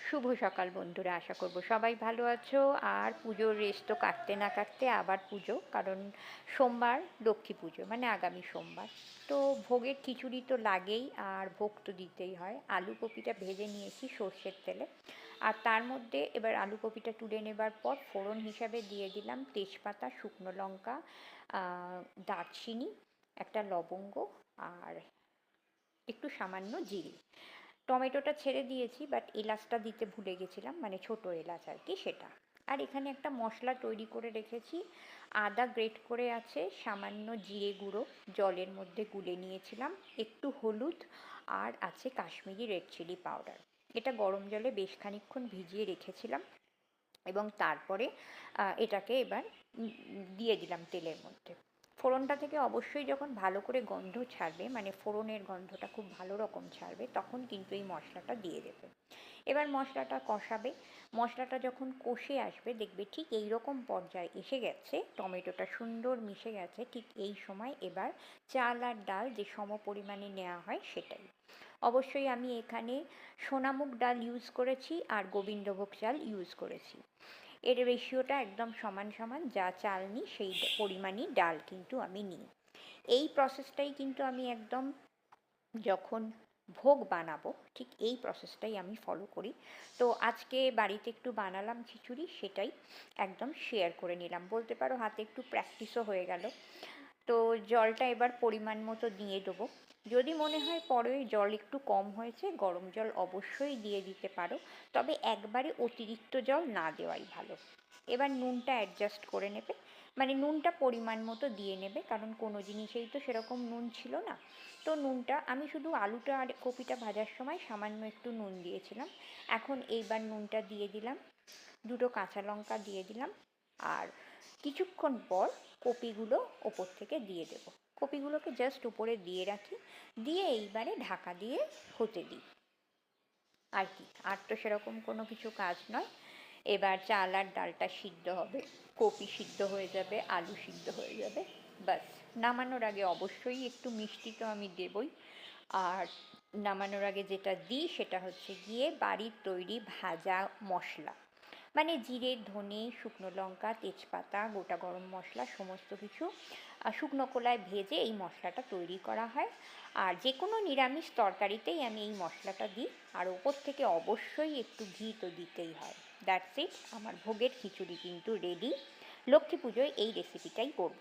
শুভ সকাল বন্ধুরা, আশা করব সবাই ভালো আছো। আর পুজোর রেশ তো কাটতে না কাটতে আবার পুজো, কারণ সোমবার লক্ষ্মী পুজো, মানে আগামী সোমবার। তো ভোগের খিচুড়ি তো লাগেই, আর ভোগ তো দিতেই হয়। আলু কপিটা ভেজে নিয়েছি সর্ষের তেলে, আর তার মধ্যে এবার আলু কপিটা তুলে নেবার পর ফোড়ন হিসাবে দিয়ে দিলাম তেজপাতা, শুকনো লঙ্কা, দারচিনি, একটা লবঙ্গ, আর একটু সামান্য জিরে। টমেটোটা ছেড়ে দিয়েছি, বাট এলাচটা দিতে ভুলে গেছিলাম, মানে ছোটো এলাচ আর কি, সেটা। আর এখানে একটা মশলা তৈরি করে রেখেছি। আদা গ্রেট করে আছে, সামান্য জিরে গুঁড়ো জলের মধ্যে গুলে নিয়েছিলাম, একটু হলুদ, আর আছে কাশ্মীরি রেড চিলি পাউডার। এটা গরম জলে বেশ খানিকক্ষণ ভিজিয়ে রেখেছিলাম, এবং তারপরে এটাকে এবার দিয়ে দিলাম তেলের মধ্যে। ফোড়নটা থেকে অবশ্যই যখন ভালো করে গন্ধ ছাড়বে, মানে ফোড়নের গন্ধটা খুব ভালো রকম ছাড়বে, তখন কিন্তু এই মশলাটা দিয়ে দেবে। এবার মশলাটা কষাবে। মশলাটা যখন কষে আসবে, দেখবে ঠিক এই রকম পর্যায়ে এসে গেছে, টমেটোটা সুন্দর মিশে গেছে, ঠিক এই সময় এবার চাল আর ডাল যে সম পরিমাণে নেওয়া হয় সেটাই। অবশ্যই আমি এখানে সোনামুগ ডাল ইউজ করেছি আর গোবিন্দভোগ চাল ইউজ করেছি। এর রেশিওটা একদম সমান সমান, যা চাল নিই সেই পরিমাণই ডাল কিন্তু আমি নিই। এই প্রসেসটাই কিন্তু আমি একদম যখন ভোগ বানাবো ঠিক এই প্রসেসটাই আমি ফলো করি। তো আজকে বাড়িতে একটু বানালাম খিচুড়ি, সেটাই একদম শেয়ার করে নিলাম, বলতে পারো হাতে একটু প্র্যাকটিসও হয়ে গেল। তো জলটা এবার পরিমাণ মতো দিয়ে দেবো। যদি মনে হয় পরে জল একটু কম হয়েছে, গরম জল অবশ্যই দিয়ে দিতে পারো, তবে একবারে অতিরিক্ত জল না দেওয়াই ভালো। এবার নুনটা অ্যাডজাস্ট করে নেবে, মানে নুনটা পরিমাণ মতো দিয়ে নেবে, কারণ কোনো জিনিসেই তো সেরকম নুন ছিল না। তো নুনটা আমি শুধু আলুটা আর কপিটা ভাজার সময় সামান্য একটু নুন দিয়েছিলাম। এখন এইবার নুনটা দিয়ে দিলাম, দুটো কাঁচা লঙ্কা দিয়ে দিলাম, আর কিছুক্ষণ পর কপিগুলো ওপর থেকে দিয়ে দেবো। কপিগুলোকে জাস্ট উপরে দিয়ে রাখি, দিয়ে এইবারে ঢাকা দিয়ে হতে দিই। আর কি, আর তো সেরকম কোনো কিছু কাজ নয়। এবার চাল আর ডালটা সিদ্ধ হবে, কপি সিদ্ধ হয়ে যাবে, আলু সিদ্ধ হয়ে যাবে, ব্যাস। নামানোর আগে অবশ্যই একটু মিষ্টি তো আমি দেবই। আর নামানোর আগে যেটা দিই সেটা হচ্ছে গিয়ে বাড়ির তৈরি ভাজা মশলা, মানে জিরে, ধনে, শুকনো লঙ্কা, তেজপাতা, গোটা গরম মশলা সমস্ত কিছু শুকনো কলায় ভেজে এই মশলাটা তৈরি করা হয়। আর যে কোনো নিরামিষ তরকারিতেই আমি এই মশলাটা দিই, আর ওপর থেকে অবশ্যই একটু ঘি তো দিতেই হয়। দ্যাটস ইট, আমার ভোগের খিচুড়ি কিন্তু রেডি। লক্ষ্মী পুজোয় এই রেসিপিটাই করব।